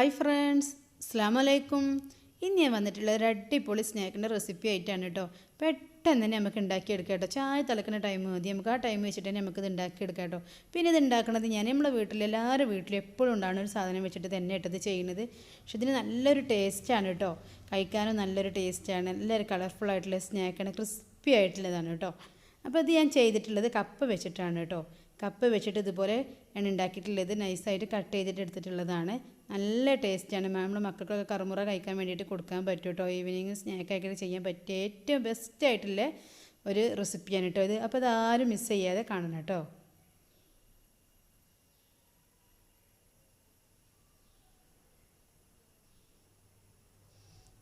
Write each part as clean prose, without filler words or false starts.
Hi friends, അസ്സലാമു അലൈക്കും. ഇന്ന് ഞാൻ വന്നിട്ടുള്ള ഒരു അടിപൊളി സ്നാക്കിൻ്റെ റെസിപ്പി ആയിട്ടാണ് കേട്ടോ. പെട്ടെന്ന് തന്നെ നമുക്ക് ഉണ്ടാക്കിയെടുക്കാം കേട്ടോ. ചായ തിളക്കുന്ന ടൈം മതി, നമുക്ക് ആ ടൈം വെച്ചിട്ട് തന്നെ നമുക്കിത് ഉണ്ടാക്കിയെടുക്കാം കേട്ടോ. പിന്നെ ഇത് ഉണ്ടാക്കുന്നത് നമ്മളെ വീട്ടിൽ എല്ലാവരും വീട്ടിലും എപ്പോഴും ഉണ്ടാകുന്ന ഒരു സാധനം വെച്ചിട്ട് തന്നെ ഇട്ടത് ചെയ്യുന്നത്. പക്ഷെ ഇതിന് നല്ലൊരു ടേസ്റ്റാണ് കേട്ടോ. കഴിക്കാനും നല്ലൊരു ടേസ്റ്റാണ്, നല്ലൊരു കളർഫുൾ ആയിട്ടുള്ള സ്നാക്കാണ്, ക്രിസ്പി ആയിട്ടുള്ളതാണ് കേട്ടോ. അപ്പോൾ ഇത് ഞാൻ ചെയ്തിട്ടുള്ളത് കപ്പ വെച്ചിട്ടാണ് കേട്ടോ. കപ്പ വെച്ചിട്ട് ഇതുപോലെ ആണ് ഉണ്ടാക്കിയിട്ടുള്ളത്. നൈസായിട്ട് കട്ട് ചെയ്തിട്ട് എടുത്തിട്ടുള്ളതാണ്. നല്ല ടേസ്റ്റാണ്. നമ്മുടെ മക്കൾക്കൊക്കെ കറുമുറ കഴിക്കാൻ വേണ്ടിയിട്ട് കൊടുക്കാൻ പറ്റും കേട്ടോ. ഈവനിങ് സ്നാക്കായിട്ട് ചെയ്യാൻ പറ്റിയ ഏറ്റവും ബെസ്റ്റായിട്ടുള്ള ഒരു റെസിപ്പിയാണ് കേട്ടോ ഇത്. അപ്പോൾ ഇതാരും മിസ് ചെയ്യാതെ കാണണം കേട്ടോ.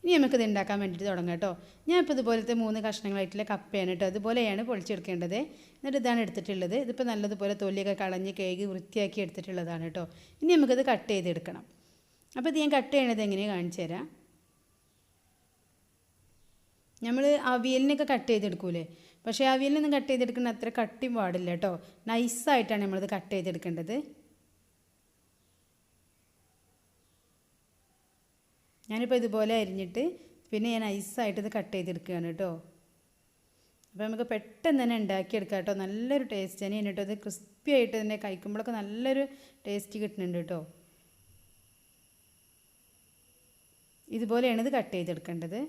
ഇനി നമുക്കിത് ഉണ്ടാക്കാൻ വേണ്ടിയിട്ട് തുടങ്ങാം കേട്ടോ. ഞാൻ ഇപ്പോൾ ഇതുപോലത്തെ 3 കഷ്ണങ്ങളായിട്ടുള്ള കപ്പയാണ് കേട്ടോ. അതുപോലെയാണ് പൊളിച്ചെടുക്കേണ്ടത്. എന്നിട്ട് ഇതാണ് എടുത്തിട്ടുള്ളത്. ഇതിപ്പോൾ നല്ലതുപോലെ തൊലിയൊക്കെ കളഞ്ഞ് കഴുകി വൃത്തിയാക്കി എടുത്തിട്ടുള്ളതാണ് കേട്ടോ. ഇനി നമുക്കിത് കട്ട് ചെയ്തെടുക്കണം. അപ്പോൾ ഇത് ഞാൻ കട്ട് ചെയ്യണത് എങ്ങനെയാണ് കാണിച്ചു തരാം. നമ്മൾ അവിയലിനൊക്കെ കട്ട് ചെയ്തെടുക്കൂലേ, പക്ഷേ അവിയലിനൊന്നും കട്ട് ചെയ്തെടുക്കുന്ന അത്ര കട്ടിയും പാടില്ല കേട്ടോ. നൈസായിട്ടാണ് നമ്മളിത് കട്ട് ചെയ്തെടുക്കേണ്ടത്. ഞാനിപ്പോൾ ഇതുപോലെ അരിഞ്ഞിട്ട് പിന്നെ ഞാൻ നൈസായിട്ട് ഇത് കട്ട് ചെയ്തെടുക്കുകയാണ് കേട്ടോ. അപ്പോൾ നമുക്ക് പെട്ടെന്ന് തന്നെ ഉണ്ടാക്കിയെടുക്കാം കേട്ടോ. നല്ലൊരു ടേസ്റ്റ് തന്നെയാണ് കേട്ടോ. ഇത് ക്രിസ്പി ആയിട്ട് തന്നെ കഴിക്കുമ്പോഴൊക്കെ നല്ലൊരു ടേസ്റ്റ് കിട്ടുന്നുണ്ട് കേട്ടോ. ഇതുപോലെയാണ് ഇത് കട്ട് ചെയ്തെടുക്കേണ്ടത്.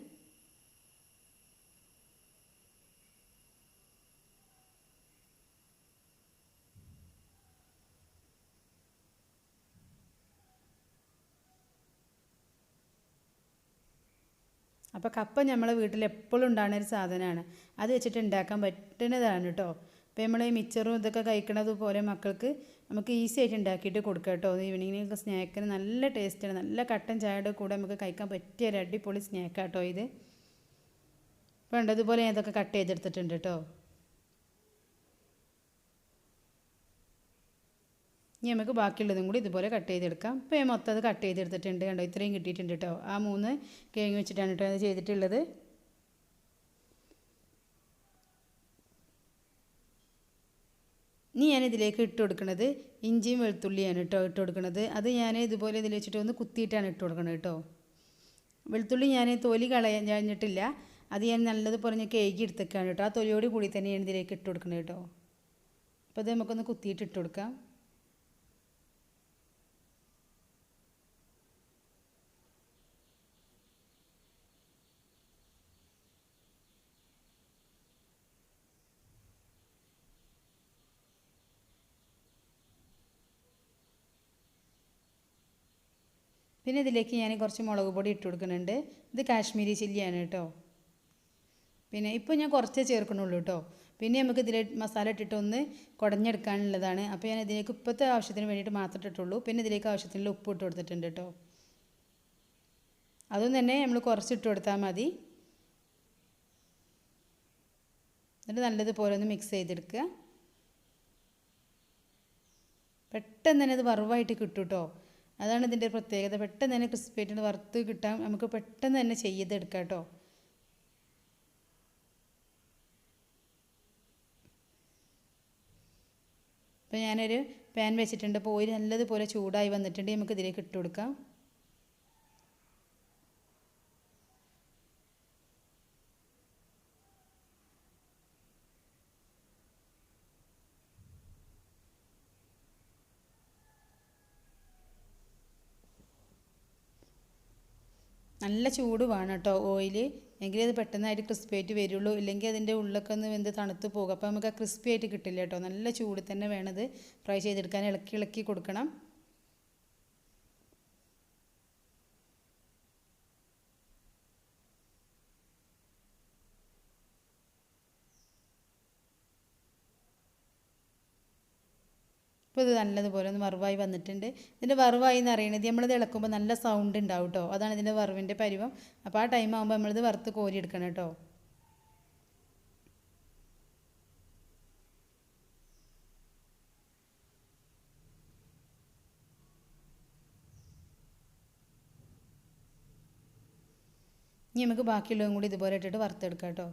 അപ്പോൾ കപ്പ നമ്മളെ വീട്ടിൽ എപ്പോഴും ഉണ്ടാകുന്ന ഒരു സാധനമാണ്. അത് വെച്ചിട്ട് ഉണ്ടാക്കാൻ പറ്റുന്നതാണ് കേട്ടോ. അപ്പോൾ നമ്മൾ ഈ മിച്ചറും ഇതൊക്കെ കഴിക്കണത് പോലെ മക്കൾക്ക് നമുക്ക് ഈസി ആയിട്ട് ഉണ്ടാക്കിയിട്ട് കൊടുക്കാം കേട്ടോ. ഈവനിങ്ങിനൊക്കെ സ്നാക്കിന് നല്ല ടേസ്റ്റാണ്. നല്ല കട്ടൻ ചായയുടെ കൂടെ നമുക്ക് കഴിക്കാൻ പറ്റിയ ഒരു അടിപൊളി സ്നാക്കാട്ടോ ഇത്. അപ്പോൾ ഉണ്ടതുപോലെ ഞാൻ ഇതൊക്കെ കട്ട് ചെയ്തെടുത്തിട്ടുണ്ട് കേട്ടോ. ഇനി നമുക്ക് ബാക്കിയുള്ളതും കൂടി ഇതുപോലെ കട്ട് ചെയ്തെടുക്കാം. ഇപ്പോൾ ഞാൻ മൊത്തം അത് കട്ട് ചെയ്തെടുത്തിട്ടുണ്ട് കണ്ടോ. ഇത്രയും കിട്ടിയിട്ടുണ്ട് കേട്ടോ. ആ 3 കിഴങ്ങ് വെച്ചിട്ടാണ് കേട്ടോ അത് ചെയ്തിട്ടുള്ളത്. ഇനി ഞാനിതിലേക്ക് ഇട്ട് കൊടുക്കുന്നത് ഇഞ്ചിയും വെളുത്തുള്ളിയാണ് കേട്ടോ ഇട്ട് കൊടുക്കുന്നത്. അത് ഞാൻ ഇതുപോലെ ഇതിൽ വെച്ചിട്ട് ഒന്ന് കുത്തിയിട്ടാണ് ഇട്ട് കൊടുക്കുന്നത് കേട്ടോ. വെളുത്തുള്ളി ഞാൻ തൊലി കഴിഞ്ഞിട്ടില്ല. അത് ഞാൻ നല്ലതുപോലെ ഞാൻ കേക്ക് എടുത്തേക്കാണ് കേട്ടോ. ആ തൊലിയോട് കൂടി തന്നെയാണ് ഇതിലേക്ക് ഇട്ട് കൊടുക്കുന്നത് കേട്ടോ. അപ്പോൾ അത് നമുക്കൊന്ന് കുത്തിയിട്ട് ഇട്ട് കൊടുക്കാം. പിന്നെ ഇതിലേക്ക് ഞാൻ കുറച്ച് മുളക് പൊടി ഇട്ട് കൊടുക്കുന്നുണ്ട്. ഇത് കാശ്മീരി ചില്ലിയാണ് കേട്ടോ. പിന്നെ ഇപ്പോൾ ഞാൻ കുറച്ചേ ചേർക്കണുള്ളൂ കേട്ടോ. പിന്നെ നമുക്ക് ഇതിൽ മസാല ഇട്ടിട്ട് ഒന്ന് കുടഞ്ഞെടുക്കാനുള്ളതാണ്. അപ്പോൾ ഞാൻ ഇതിലേക്ക് ഇപ്പോഴത്തെ ആവശ്യത്തിന് വേണ്ടിയിട്ട് മാത്രം ഇട്ടിട്ടുള്ളൂ. പിന്നെ ഇതിലേക്ക് ആവശ്യത്തിനുള്ള ഉപ്പ് ഇട്ട് കൊടുത്തിട്ടുണ്ട് കേട്ടോ. അതും തന്നെ നമ്മൾ കുറച്ചിട്ട് കൊടുത്താൽ മതി. എന്നിട്ട് നല്ലതുപോലെ ഒന്ന് മിക്സ് ചെയ്തെടുക്കുക. പെട്ടെന്ന് തന്നെ ഇത് വറവായിട്ട് കിട്ടും കേട്ടോ. അതാണ് ഇതിൻ്റെ പ്രത്യേകത. പെട്ടെന്ന് തന്നെ ക്രിസ്പി ആയിട്ട് വറുത്ത് കിട്ടാൻ നമുക്ക് പെട്ടെന്ന് തന്നെ ചെയ്തെടുക്കാം കേട്ടോ. അപ്പോൾ ഞാനൊരു പാൻ വെച്ചിട്ടുണ്ട്. അപ്പോൾ ഓയിൽ നല്ലതുപോലെ ചൂടായി വന്നിട്ടുണ്ട്. നമുക്ക് ഇതിലേക്ക് ഇട്ട് കൊടുക്കാം. നല്ല ചൂട് വേണം കേട്ടോ ഓയിൽ, എങ്കിലേ അത് പെട്ടെന്നായിട്ട് ക്രിസ്പി ആയിട്ട് വരുള്ളൂ. ഇല്ലെങ്കിൽ അതിൻ്റെ ഉള്ളൊക്കെ ഒന്ന് വെന്ത് തണുത്ത് പോകും. അപ്പോൾ നമുക്ക് ആ ക്രിസ്പി ആയിട്ട് കിട്ടില്ല കേട്ടോ. നല്ല ചൂട് തന്നെ വേണത് ഫ്രൈ ചെയ്തെടുക്കാൻ. ഇളക്കി ഇളക്കി കൊടുക്കണം. ഇപ്പോൾ ഇത് നല്ലതുപോലെ ഒന്ന് വറവായി വന്നിട്ടുണ്ട്. ഇതിൻ്റെ വറവായി എന്ന് അറിയണത് നമ്മളിത് ഇളക്കുമ്പോൾ നല്ല സൗണ്ട് ഉണ്ടാവും കേട്ടോ. അതാണ് ഇതിൻ്റെ വറവിൻ്റെ പരുവം. അപ്പോൾ ആ ടൈം ആകുമ്പോൾ നമ്മളിത് വറുത്ത് കോരി എടുക്കണം കേട്ടോ. ഇനി നമുക്ക് ബാക്കിയുള്ളതും കൂടി ഇതുപോലെ ഇട്ടിട്ട് വറുത്തെടുക്കാം കേട്ടോ.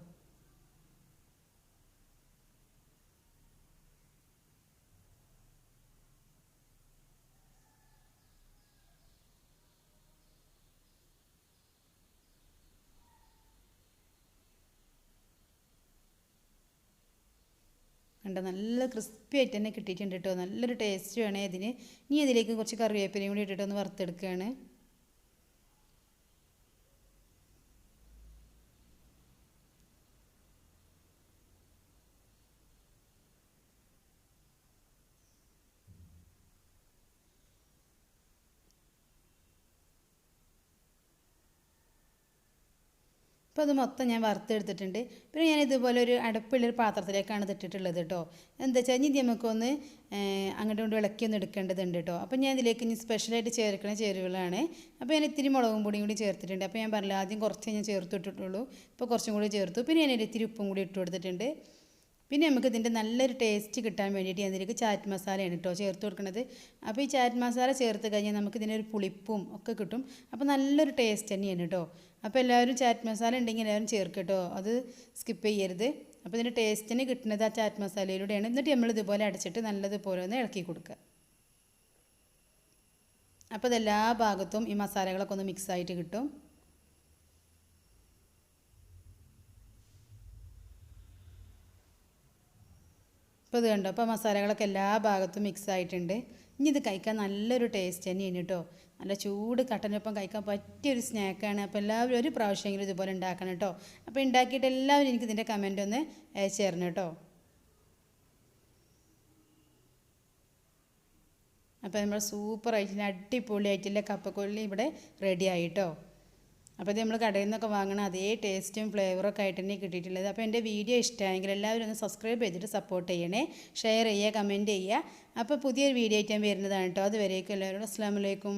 കണ്ടോ നല്ല ക്രിസ്പി ആയിട്ട് തന്നെ കിട്ടിയിട്ടുണ്ട് കേട്ടോ. നല്ലൊരു ടേസ്റ്റ് വേണേ ഇതിന്. ഇനി അതിലേക്ക് കുറച്ച് കറിവേപ്പിലയും കൂടി ഇട്ടിട്ടൊന്ന് വറുത്തെടുക്കുകയാണ്. അപ്പോൾ അത് മൊത്തം ഞാൻ വറുത്തെടുത്തിട്ടുണ്ട്. പിന്നെ ഞാൻ ഇതുപോലെ ഒരു അടപ്പുള്ളൊരു പാത്രത്തിലേക്കാണ് ഇതിട്ടിട്ടുള്ളത് കേട്ടോ. എന്താ വെച്ചാൽ ഇനി നമുക്കൊന്ന് അങ്ങോട്ട് കൊണ്ട് ഇളക്കിയൊന്ന് എടുക്കേണ്ടതുണ്ട് കേട്ടോ. അപ്പോൾ ഞാൻ ഇതിലേക്ക് ഇനി സ്പെഷ്യലായിട്ട് ചേർക്കുന്ന ചേരുവകളാണ്. അപ്പോൾ ഞാൻ ഇത്തിരി മുളകും പൊടിയും കൂടി ചേർത്തിട്ടുണ്ട്. അപ്പോൾ ഞാൻ പറഞ്ഞില്ല ആദ്യം കുറച്ച് ഞാൻ ചേർത്തിട്ടുള്ളൂ, ഇപ്പോൾ കുറച്ചും കൂടി ചേർത്തു. പിന്നെ ഞാൻ ഇത്തിരി ഉപ്പും കൂടി ഇട്ട് കൊടുത്തിട്ടുണ്ട്. പിന്നെ നമുക്ക് ഇതിൻ്റെ നല്ലൊരു ടേസ്റ്റ് കിട്ടാൻ വേണ്ടിയിട്ട് ഞാൻ ഇതിലേക്ക് ചാറ്റ് മസാലയാണ് കേട്ടോ ചേർത്ത് കൊടുക്കുന്നത്. അപ്പോൾ ഈ ചാറ്റ് മസാല ചേർത്ത് കഴിഞ്ഞാൽ നമുക്ക് ഇതിനൊരു പുളിപ്പും ഒക്കെ കിട്ടും. അപ്പോൾ നല്ലൊരു ടേസ്റ്റ് തന്നെയാണ് കേട്ടോ. അപ്പോൾ എല്ലാവരും ചാറ്റ് മസാല ഉണ്ടെങ്കിൽ എല്ലാവരും ചേർക്കുക കേട്ടോ, അത് സ്കിപ്പ് ചെയ്യരുത്. അപ്പോൾ ഇതിൻ്റെ ടേസ്റ്റിന് കിട്ടുന്നത് ആ ചാറ്റ് മസാലയിലൂടെയാണ്. എന്നിട്ട് നമ്മൾ ഇതുപോലെ അടച്ചിട്ട് നല്ലതുപോലെ ഒന്ന് ഇളക്കി കൊടുക്കുക. അപ്പോൾ ഇതെല്ലാ ഭാഗത്തും ഈ മസാലകളൊക്കെ ഒന്ന് മിക്സ് ആയിട്ട് കിട്ടും. ഇപ്പോൾ ഇത് കണ്ടോ, അപ്പോൾ മസാലകളൊക്കെ എല്ലാ ഭാഗത്തും മിക്സ് ആയിട്ടുണ്ട്. ഇനി ഇത് കഴിക്കാൻ നല്ലൊരു ടേസ്റ്റ് തന്നെയാണ് കേട്ടോ. നല്ല ചൂട് കട്ടനൊപ്പം കഴിക്കാൻ പറ്റിയൊരു സ്നാക്കാണ്. അപ്പോൾ എല്ലാവരും ഒരു പ്രാവശ്യമെങ്കിലും ഇതുപോലെ ഉണ്ടാക്കണം കേട്ടോ. അപ്പോൾ ഉണ്ടാക്കിയിട്ട് എല്ലാവരും എനിക്ക് ഇതിൻ്റെ കമൻ്റ് ഒന്ന് അയച്ചു തരണം കേട്ടോ. അപ്പോൾ നമ്മൾ സൂപ്പറായിട്ടുള്ള അടിപൊളിയായിട്ടുള്ള കപ്പക്കൊള്ളി ഇവിടെ റെഡി ആയിട്ടോ. അപ്പോൾ ഇത് നമ്മൾ കടയിൽ നിന്നൊക്കെ വാങ്ങണ അതേ ടേസ്റ്റും ഫ്ലേവറൊക്കെ ആയിട്ട് തന്നെ കിട്ടിയിട്ടുള്ളത്. അപ്പോൾ എൻ്റെ വീഡിയോ ഇഷ്ടമായെങ്കിൽ എല്ലാവരും ഒന്ന് സബ്സ്ക്രൈബ് ചെയ്തിട്ട് സപ്പോർട്ട് ചെയ്യണേ, ഷെയർ ചെയ്യുക, കമൻറ്റ് ചെയ്യുക. അപ്പോൾ പുതിയൊരു വീഡിയോ ആയിട്ട് ഞാൻ വരുന്നതാണ് കേട്ടോ. അതുവരേക്കും എല്ലാവരോടും അസ്സലാമു അലൈക്കും.